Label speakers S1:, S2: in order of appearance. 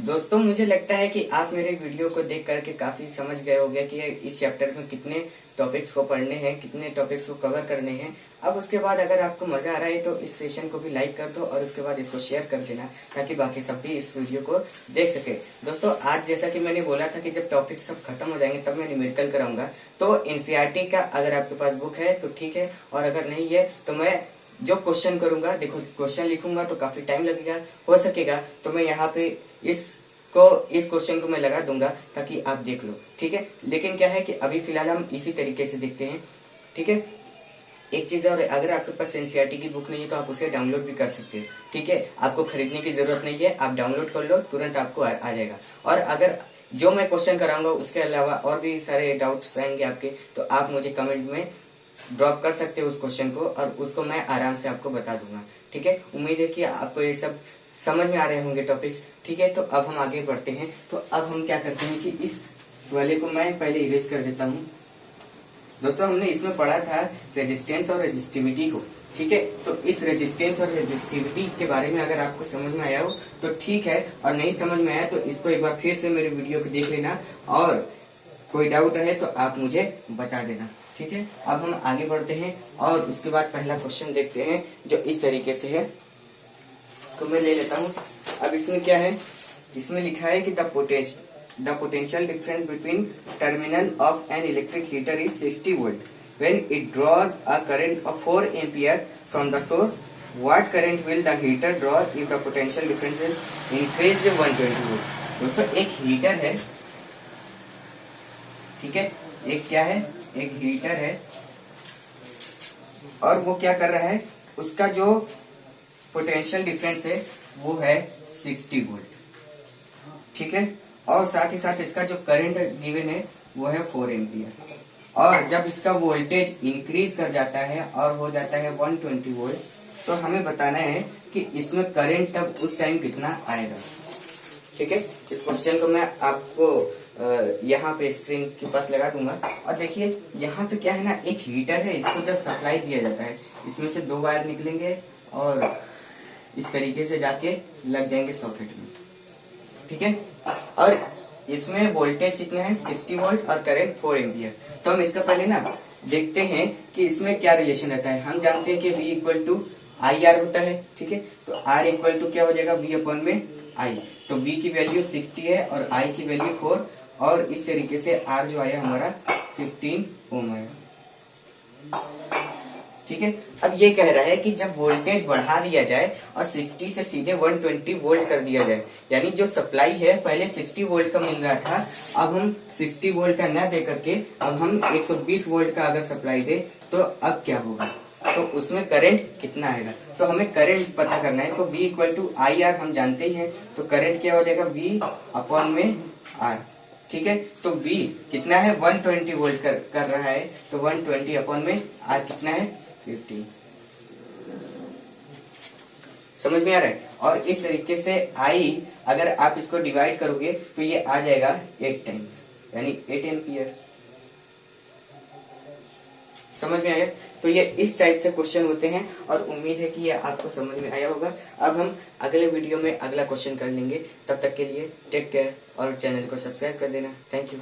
S1: दोस्तों मुझे लगता है कि आप मेरे वीडियो को देख करके काफी समझ गए होंगे कि इस चैप्टर में कितने टॉपिक्स को पढ़ने हैं, कितने टॉपिक्स को कवर करने हैं। अब उसके बाद अगर आपको मजा आ रहा है तो इस सेशन को भी लाइक कर दो और उसके बाद इसको शेयर कर देना ताकि बाकी सब भी इस वीडियो को देख सके। दोस्तों आज जैसा कि मैंने बोला था कि जब टॉपिक सब खत्म हो जाएंगे तब मैं न्यूमेरिकल कराऊंगा, तो एनसीईआरटी का अगर आपके पास बुक है तो ठीक है, और अगर नहीं है तो मैं जो क्वेश्चन करूंगा, देखो क्वेश्चन लिखूंगा तो काफी टाइम लगेगा, हो सकेगा तो मैं यहाँ पे इस क्वेश्चन को मैं लगा दूंगा ताकि आप देख लो, ठीक है। लेकिन क्या है कि अभी फिलहाल हम इसी तरीके से देखते हैं, ठीक है। एक चीज और, अगर आपके पास एनसीईआरटी की बुक नहीं है तो आप उसे डाउनलोड भी कर सकते हो, ठीक है। आपको खरीदने की जरूरत नहीं है, आप डाउनलोड कर लो, तुरंत आपको आ जाएगा। और अगर जो मैं क्वेश्चन कराऊंगा उसके अलावा और भी सारे डाउट्स आएंगे आपके, तो आप मुझे कमेंट में ड्रॉप कर सकते हो उस क्वेश्चन को और उसको मैं आराम से आपको बता दूंगा, ठीक है। उम्मीद है कि आपको ये सब समझ में आ रहे होंगे टॉपिक्स, ठीक है। तो अब हम आगे बढ़ते हैं। तो अब हम क्या करते हैं कि इस वाले को मैं पहले इरेज कर देता हूँ। दोस्तों हमने इसमें पढ़ा था रेजिस्टेंस और रेजिस्टिविटी को, ठीक है। तो इस रेजिस्टेंस और रेजिस्टिविटी के बारे में अगर आपको समझ में आया हो तो ठीक है, और नहीं समझ में आया तो इसको एक बार फिर से मेरे वीडियो को देख लेना, और कोई डाउट रहे तो आप मुझे बता देना, ठीक है। अब हम आगे बढ़ते हैं और उसके बाद पहला क्वेश्चन देखते हैं जो इस तरीके से है। इसको मैं ले लेता हूँ। अब इसमें क्या है, इसमें लिखा है कि the potential difference between terminal of an electric heater is 60 volt when it draws a current of 4 ampere from the source. What current will the heater draw if the potential difference is increased 120 volt. दोस्तों एक heater है, ठीक है, एक क्या है, एक heater है, और वो क्या कर रहा है, उसका जो पोटेंशियल डिफरेंस है वो है 60 वोल्ट, ठीक है। और साथ ही साथ इसका जो करंट गिवन है वो है 4 एम्पियर, और जब इसका वोल्टेज इंक्रीज कर जाता है और हो जाता है 120 वोल्ट, तो हमें बताना है कि इसमें करंट तब उस टाइम कितना आएगा, ठीक है। इस क्वेश्चन को मैं आपको यहाँ पे स्क्रीन के पास लगा दूंगा। और देखिए यहाँ पे क्या है ना, एक हीटर है, इसको जब सप्लाई दिया जाता है इसमें से 2 वायर निकलेंगे और इस तरीके से जाके लग जाएंगे सॉकेट में, ठीक है। और इसमें वोल्टेज कितना है, 60 वोल्ट और करंट 4 एम्पियर। तो हम इसका पहले ना देखते हैं कि इसमें क्या रिलेशन रहता है। हम जानते हैं कि V equal to I R होता है, ठीक है। तो R इक्वल टू क्या हो जाएगा, V अपॉन में I। तो V की वैल्यू 60 है और I की वैल्यू 4, और इस तरीके से R जो आया हमारा 15 ओम आया, ठीक है। अब ये कह रहा है कि जब वोल्टेज बढ़ा दिया जाए और 60 से सीधे 120 वोल्ट कर दिया जाए, यानी जो सप्लाई है पहले 60 वोल्ट का मिल रहा था, अब हम 60 वोल्ट का न दे करके अब हम 120 वोल्ट का अगर सप्लाई दे तो अब क्या होगा, तो उसमें करंट कितना आएगा। तो हमें करंट पता करना है। तो V equal to I R हम जानते ही हैं, तो करंट क्या हो जाएगा, V अपॉन में R, ठीक है। तो V कितना है, 120 वोल्ट कर रहा है, तो 120 अपॉन में R कितना है, 15। समझ में आ रहा है। और इस तरीके से I अगर आप इसको डिवाइड करोगे तो ये आ जाएगा 8 टाइम्स, यानी 8 एम्पियर। समझ में आया। तो ये इस टाइप से क्वेश्चन होते हैं और उम्मीद है कि ये आपको समझ में आया होगा। अब हम अगले वीडियो में अगला क्वेश्चन कर लेंगे, तब तक के लिए टेक केयर और चैनल को सब्सक्राइब कर देना। Thank you.